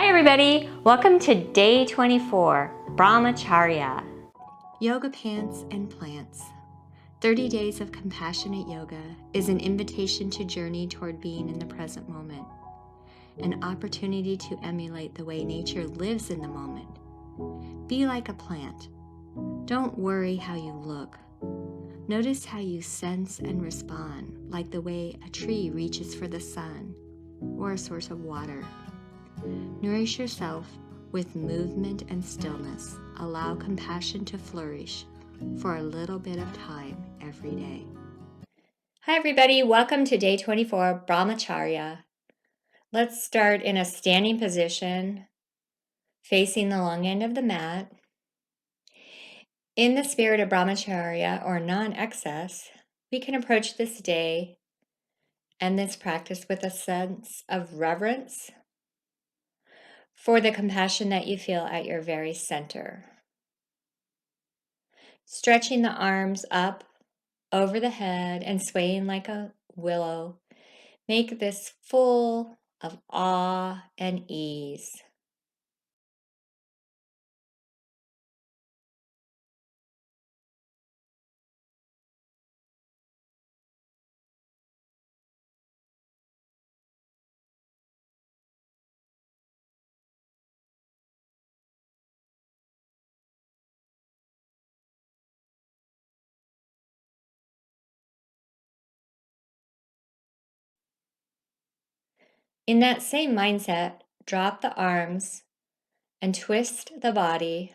Hi everybody, welcome to day 24, Brahmacharya. Yoga pants and plants. 30 days of compassionate yoga is an invitation to journey toward being in the present moment, an opportunity to emulate the way nature lives in the moment. Be like a plant. Don't worry how you look. Notice how you sense and respond, like the way a tree reaches for the sun or a source of water. Nourish yourself with movement and stillness. Allow compassion to flourish for a little bit of time every day. Hi everybody, welcome to day 24, Brahmacharya. Let's start in a standing position, facing the long end of the mat. In the spirit of Brahmacharya, or non-excess, we can approach this day and this practice with a sense of reverence for the compassion that you feel at your very center. Stretching the arms up over the head and swaying like a willow, make this full of awe and ease. In that same mindset, drop the arms and twist the body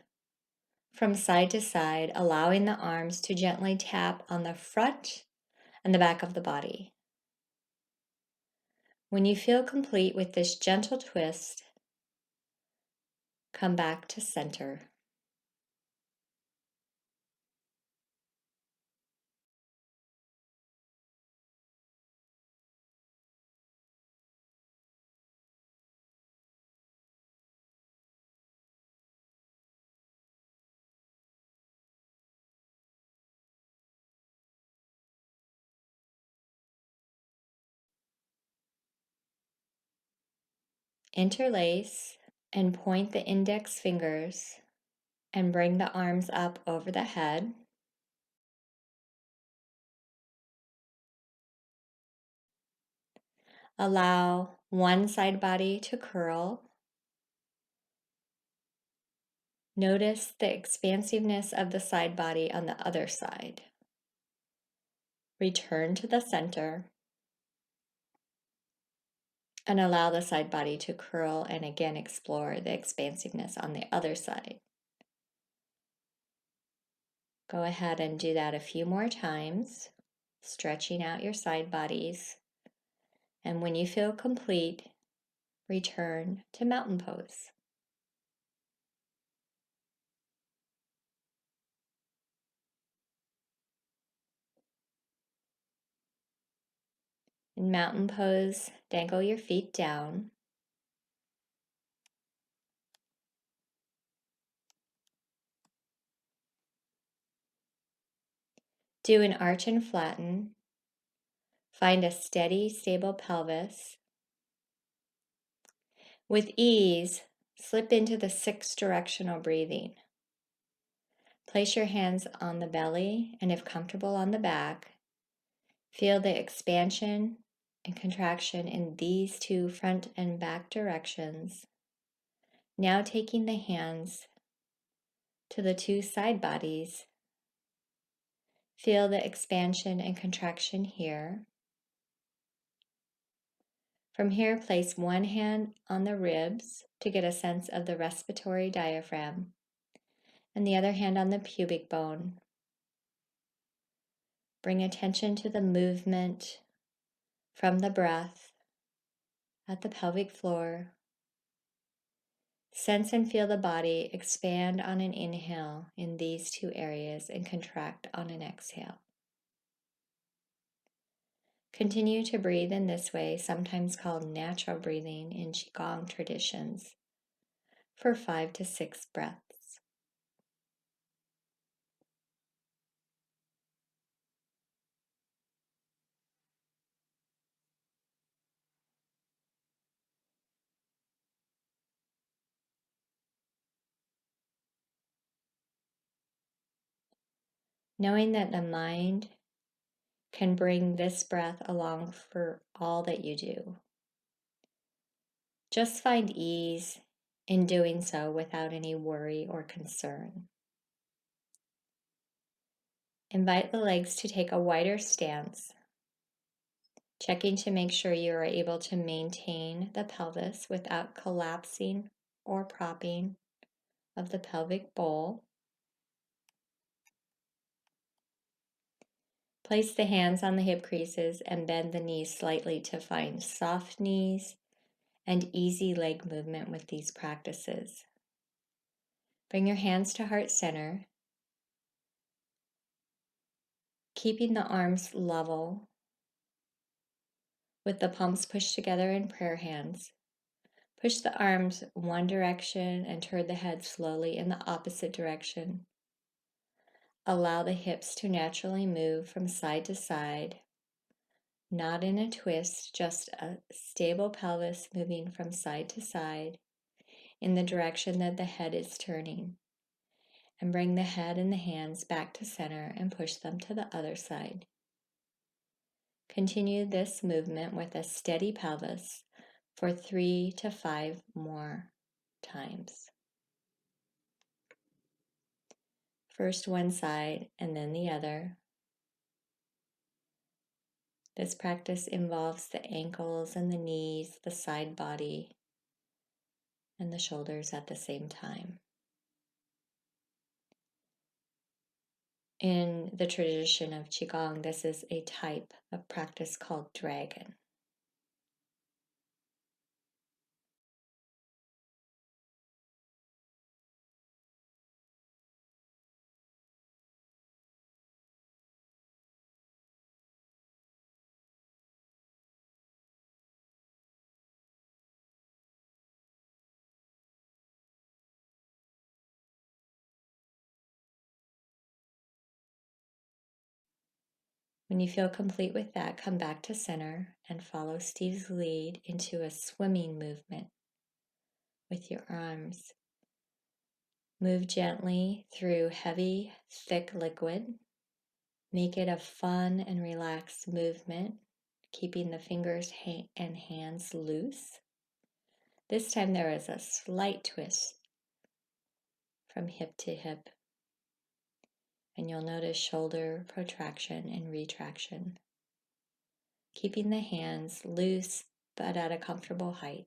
from side to side, allowing the arms to gently tap on the front and the back of the body. When you feel complete with this gentle twist, come back to center. Interlace and point the index fingers and bring the arms up over the head. Allow one side body to curl. Notice the expansiveness of the side body on the other side. Return to the center and allow the side body to curl and again explore the expansiveness on the other side. Go ahead and do that a few more times, stretching out your side bodies. And when you feel complete, return to mountain pose. In mountain pose, dangle your feet down. Do an arch and flatten. Find a steady, stable pelvis. With ease, slip into the 6 directional breathing. Place your hands on the belly and, if comfortable, on the back. Feel the expansion and contraction in these 2 front and back directions. Now taking the hands to the 2 side bodies. Feel the expansion and contraction here. From here, place one hand on the ribs to get a sense of the respiratory diaphragm, and the other hand on the pubic bone. Bring attention to the movement from the breath at the pelvic floor. Sense and feel the body expand on an inhale in these 2 areas and contract on an exhale. Continue to breathe in this way, sometimes called natural breathing in Qigong traditions, for 5 to 6 breaths. knowing that the mind can bring this breath along for all that you do. Just find ease in doing so without any worry or concern. Invite the legs to take a wider stance, checking to make sure you are able to maintain the pelvis without collapsing or propping of the pelvic bowl. Place the hands on the hip creases and bend the knees slightly to find soft knees and easy leg movement with these practices. Bring your hands to heart center, keeping the arms level with the palms pushed together in prayer hands. Push the arms one direction and turn the head slowly in the opposite direction. Allow the hips to naturally move from side to side, not in a twist, just a stable pelvis moving from side to side in the direction that the head is turning. And bring the head and the hands back to center and push them to the other side. Continue this movement with a steady pelvis for 3 to 5 more times. First one side and then the other. This practice involves the ankles and the knees, the side body, and the shoulders at the same time. In the tradition of Qigong, this is a type of practice called dragon. When you feel complete with that, come back to center and follow Steve's lead into a swimming movement with your arms. Move gently through heavy, thick liquid. Make it a fun and relaxed movement, keeping the fingers and hands loose. This time there is a slight twist from hip to hip, and you'll notice shoulder protraction and retraction, keeping the hands loose but at a comfortable height.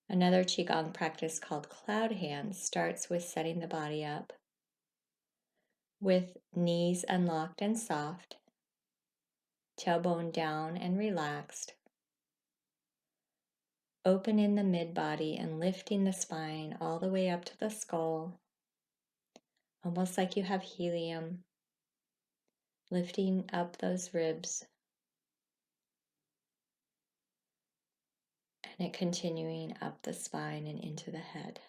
Another Qigong practice called cloud hands starts with setting the body up with knees unlocked and soft, tailbone down and relaxed, open in the mid-body and lifting the spine all the way up to the skull, almost like you have helium, lifting up those ribs, and it continuing up the spine and into the head.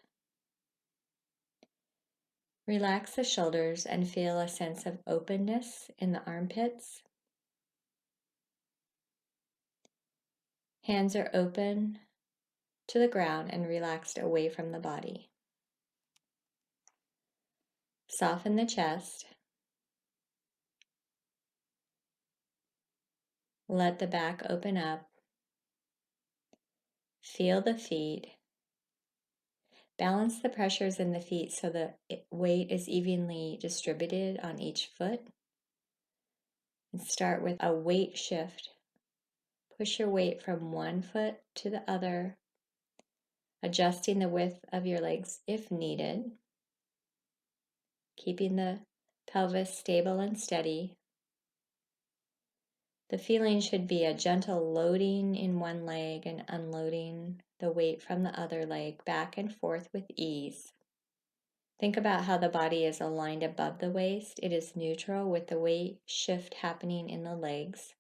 Relax the shoulders and feel a sense of openness in the armpits. Hands are open to the ground and relaxed away from the body. Soften the chest. Let the back open up. Feel the feet. Balance the pressures in the feet so the weight is evenly distributed on each foot. And start with a weight shift. Push your weight from one foot to the other, adjusting the width of your legs if needed, keeping the pelvis stable and steady. The feeling should be a gentle loading in one leg and unloading the weight from the other leg back and forth with ease. Think about how the body is aligned above the waist. It is neutral with the weight shift happening in the legs.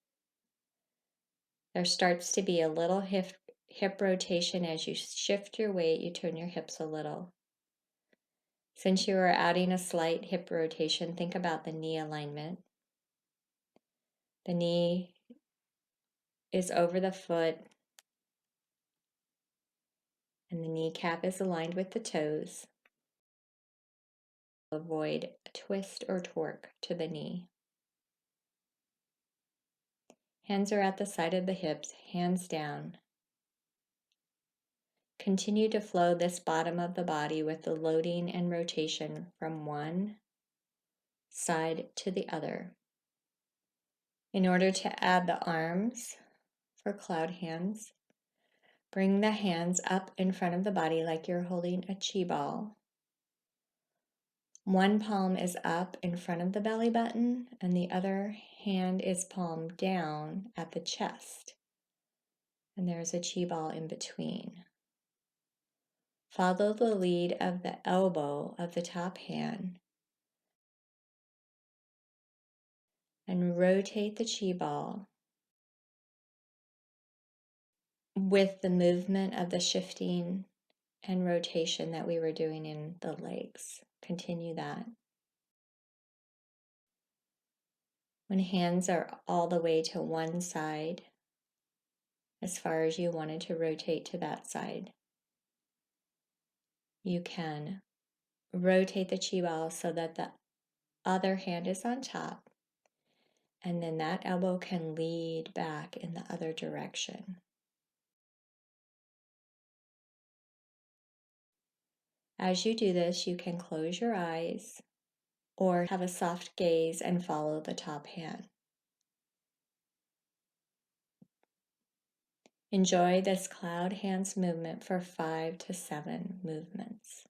There starts to be a little hip rotation as you shift your weight, you turn your hips a little. Since you are adding a slight hip rotation, think about the knee alignment. The knee is over the foot, and the kneecap is aligned with the toes. avoid a twist or torque to the knee. Hands are at the side of the hips, hands down. Continue to flow this bottom of the body with the loading and rotation from one side to the other. In order to add the arms for cloud hands, bring the hands up in front of the body like you're holding a chi ball. One palm is up in front of the belly button, and the other hand is palm down at the chest. And there's a chi ball in between. Follow the lead of the elbow of the top hand and rotate the chi ball with the movement of the shifting and rotation that we were doing in the legs. Continue that. When hands are all the way to one side, as far as you wanted to rotate to that side, you can rotate the chi ball so that the other hand is on top, and then that elbow can lead back in the other direction. As you do this, you can close your eyes or have a soft gaze and follow the top hand. Enjoy this cloud hands movement for 5 to 7 movements.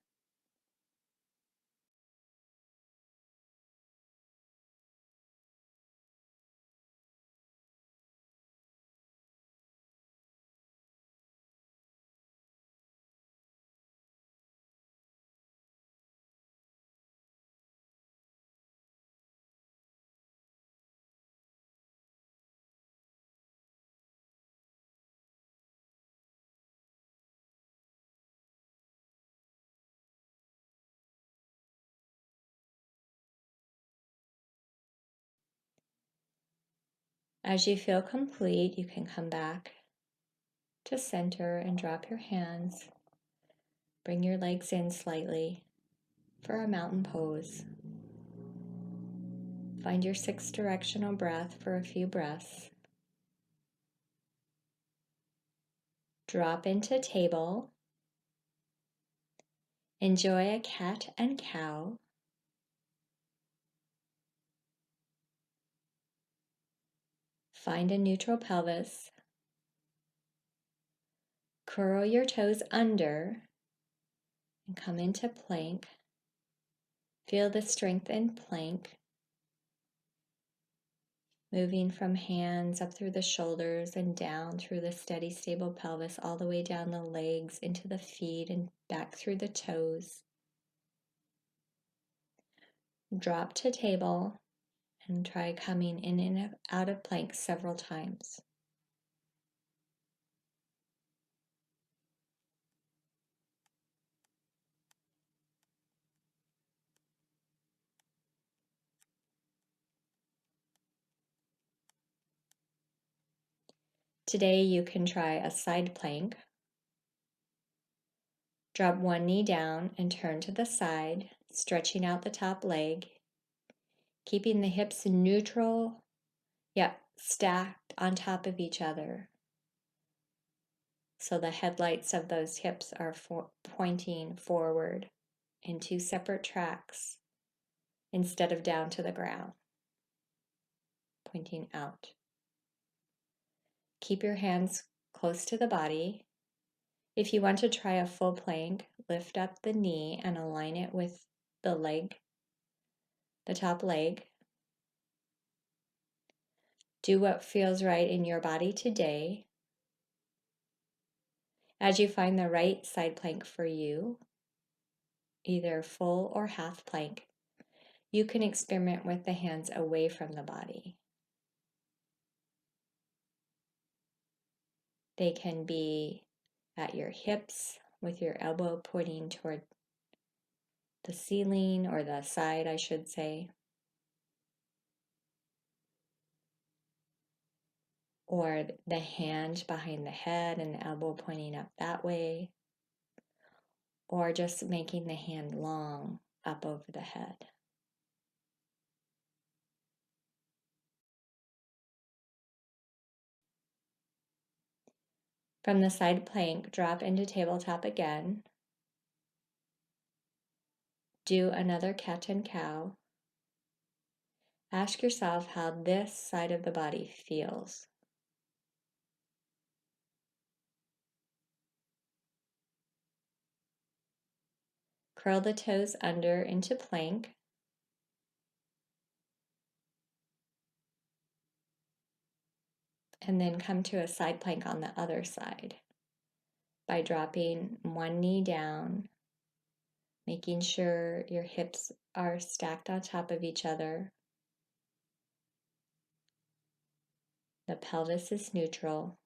As you feel complete, you can come back to center and drop your hands. Bring your legs in slightly for a mountain pose. Find your 6 directional breath for a few breaths. Drop into table. Enjoy a cat and cow. Find a neutral pelvis. Curl your toes under and come into plank. Feel the strength in plank. Moving from hands up through the shoulders and down through the steady, stable pelvis, all the way down the legs, into the feet, and back through the toes. Drop to table and try coming in and out of plank several times. Today you can try a side plank. Drop one knee down and turn to the side, stretching out the top leg, keeping the hips neutral, yet stacked on top of each other. So the headlights of those hips are pointing forward in 2 separate tracks instead of down to the ground, pointing out. Keep your hands close to the body. If you want to try a full plank, lift up the knee and align it with the leg, the top leg. Do what feels right in your body today. As you find the right side plank for you, either full or half plank, you can experiment with the hands away from the body. They can be at your hips with your elbow pointing toward the ceiling, or the side, I should say. Or the hand behind the head and the elbow pointing up that way. Or just making the hand long up over the head. From the side plank, drop into tabletop again. Do another cat and cow. Ask yourself how this side of the body feels. Curl the toes under into plank. And then come to a side plank on the other side by dropping one knee down, making sure your hips are stacked on top of each other. The pelvis is neutral.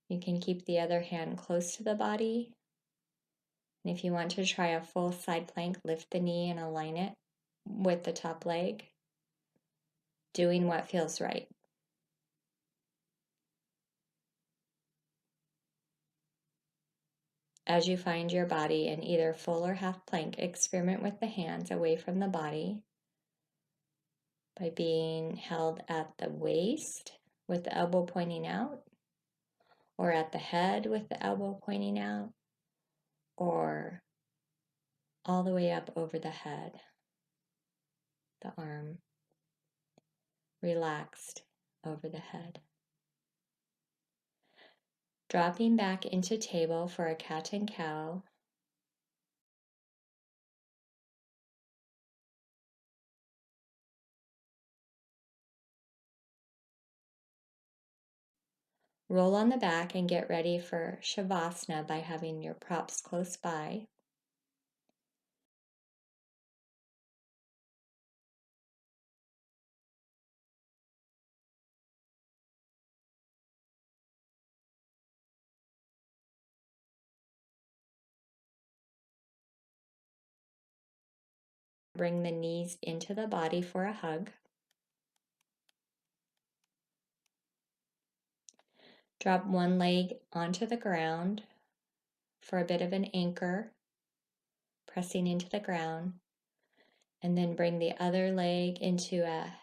You can keep the other hand close to the body. And if you want to try a full side plank, lift the knee and align it with the top leg, doing what feels right. As you find your body in either full or half plank, experiment with the hands away from the body by being held at the waist with the elbow pointing out, or at the head with the elbow pointing out, or all the way up over the head, the arm relaxed over the head. Dropping back into table for a cat and cow. Roll on the back and get ready for Shavasana by having your props close by. Bring the knees into the body for a hug. Drop one leg onto the ground for a bit of an anchor, pressing into the ground, and then bring the other leg into a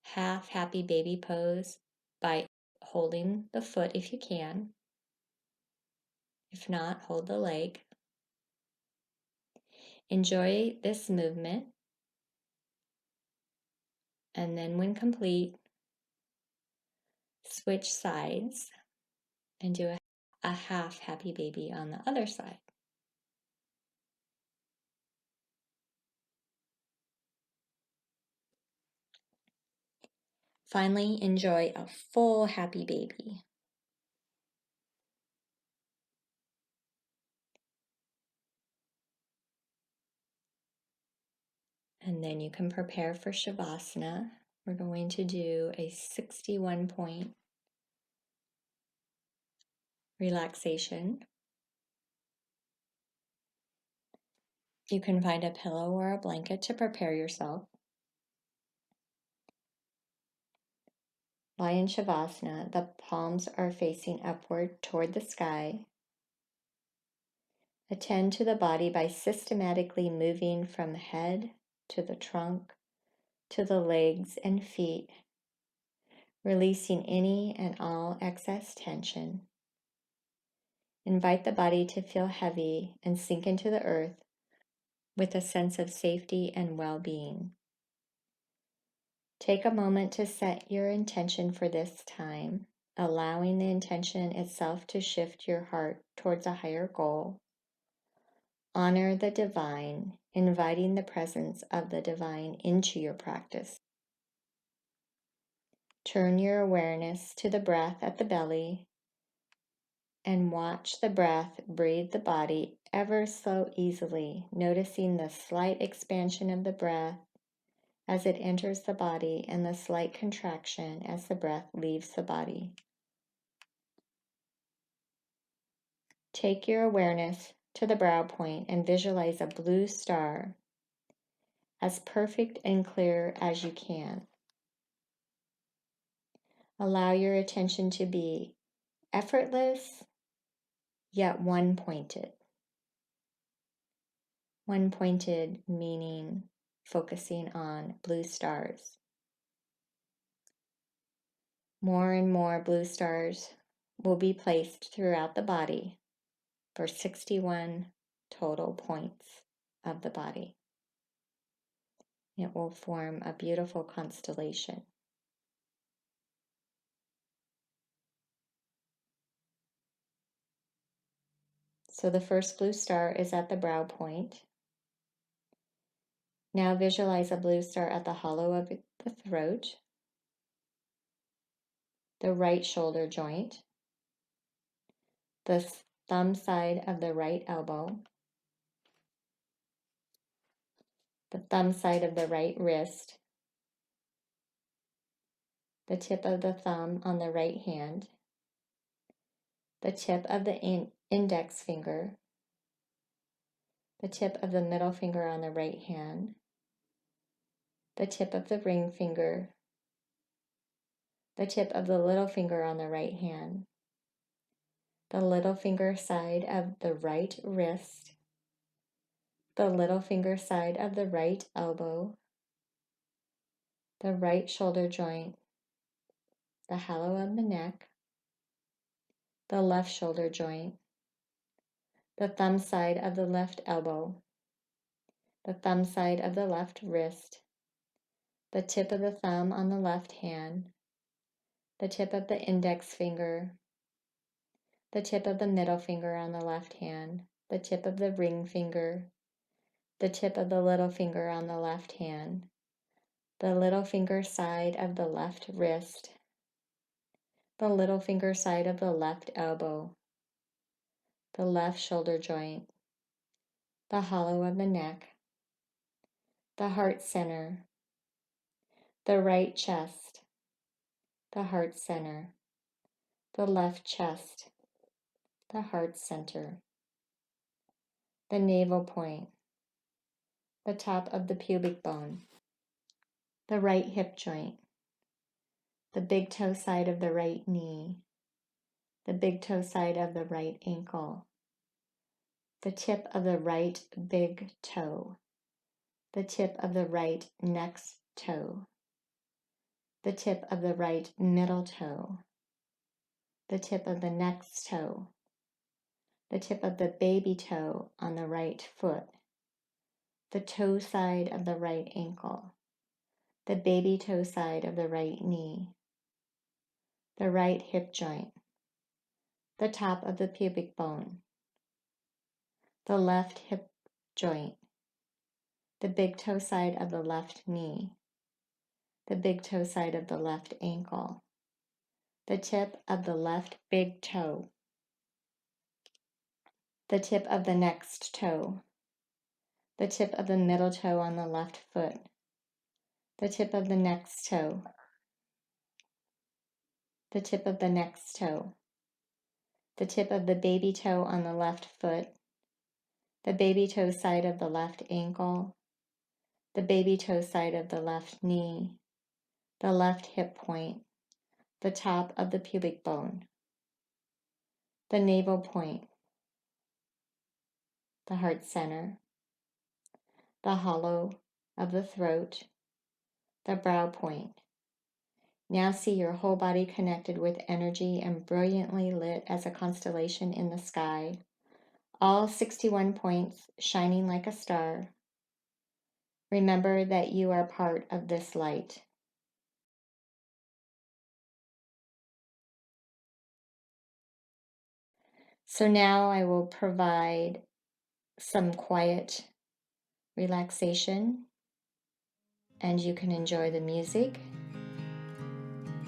half happy baby pose by holding the foot if you can. If not, hold the leg. Enjoy this movement, and then when complete, switch sides and do a half happy baby on the other side. Finally, enjoy a full happy baby. And then you can prepare for Shavasana. We're going to do a 61-point relaxation. You can find a pillow or a blanket to prepare yourself. Lie in Shavasana. The palms are facing upward toward the sky. Attend to the body by systematically moving from the head to the trunk to the legs and feet, releasing any and all excess tension. Invite the body to feel heavy and sink into the earth with a sense of safety and well-being. Take a moment to set your intention for this time, allowing the intention itself to shift your heart towards a higher goal. Honor the divine, inviting the presence of the divine into your practice. Turn your awareness to the breath at the belly and watch the breath breathe the body ever so easily, noticing the slight expansion of the breath as it enters the body and the slight contraction as the breath leaves the body. Take your awareness to the brow point and visualize a blue star as perfect and clear as you can. Allow your attention to be effortless, yet one-pointed. one pointed meaning focusing on blue stars. More and more blue stars will be placed throughout the body for 61 total points of the body. It will form a beautiful constellation. So the first blue star is at the brow point. Now visualize a blue star at the hollow of the throat, the right shoulder joint, the thumb side of the right elbow, the thumb side of the right wrist, the tip of the thumb on the right hand, the tip of the index finger, the tip of the middle finger on the right hand, the tip of the ring finger, the tip of the little finger on the right hand, the little finger side of the right wrist, the little finger side of the right elbow, the right shoulder joint, the hollow of the neck, the left shoulder joint, the thumb side of the left elbow, the thumb side of the left wrist, the tip of the thumb on the left hand, the tip of the index finger, the tip of the middle finger on the left hand, the tip of the ring finger, the tip of the little finger on the left hand, the little finger side of the left wrist, the little finger side of the left elbow, the left shoulder joint, the hollow of the neck, the heart center, the right chest, the heart center, the left chest, the heart center, the navel point, the top of the pubic bone, the right hip joint, the big toe side of the right knee, the big toe side of the right ankle, the tip of the right big toe, the tip of the right next toe, the tip of the right middle toe, the tip of the next toe, the tip of the baby toe on the right foot, the toe side of the right ankle, the baby toe side of the right knee, the right hip joint, the top of the pubic bone, the left hip joint, the big toe side of the left knee, the big toe side of the left ankle, the tip of the left big toe, the tip of the next toe, the tip of the middle toe on the left foot, the tip of the next toe, the tip of the next toe, the tip of the baby toe on the left foot, the baby toe side of the left ankle, the baby toe side of the left knee, the left hip point, the top of the pubic bone, the navel point, the heart center, the hollow of the throat, the brow point. Now see your whole body connected with energy and brilliantly lit as a constellation in the sky, all 61 points shining like a star. Remember that you are part of this light. So now I will provide some quiet relaxation, and you can enjoy the music,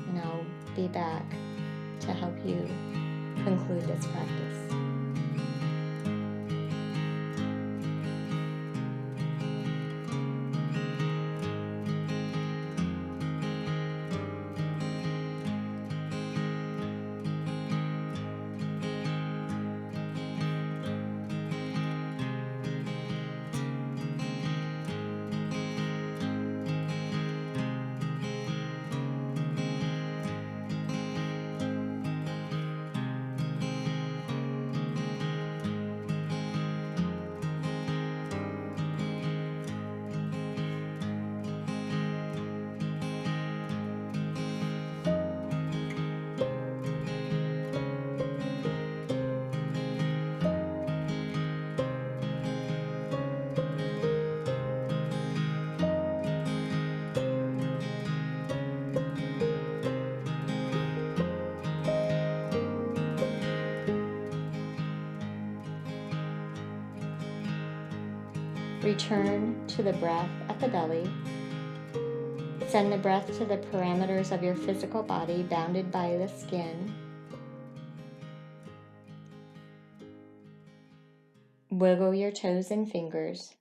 and I'll be back to help you conclude this practice. Return to the breath at the belly. Send the breath to the parameters of your physical body bounded by the skin. Wiggle your toes and fingers.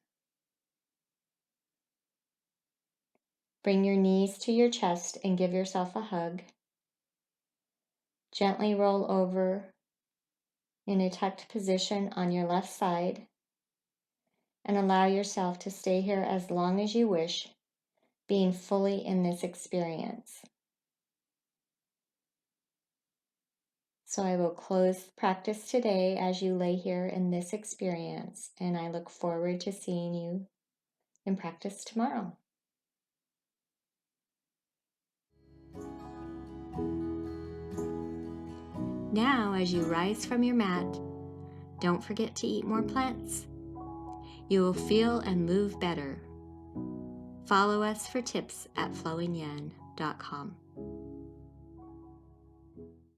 Bring your knees to your chest and give yourself a hug. Gently roll over in a tucked position on your left side and allow yourself to stay here as long as you wish, being fully in this experience. So I will close practice today as you lay here in this experience, and I look forward to seeing you in practice tomorrow. Now, as you rise from your mat, don't forget to eat more plants. You will feel and move better. Follow us for tips at flowingyan.com.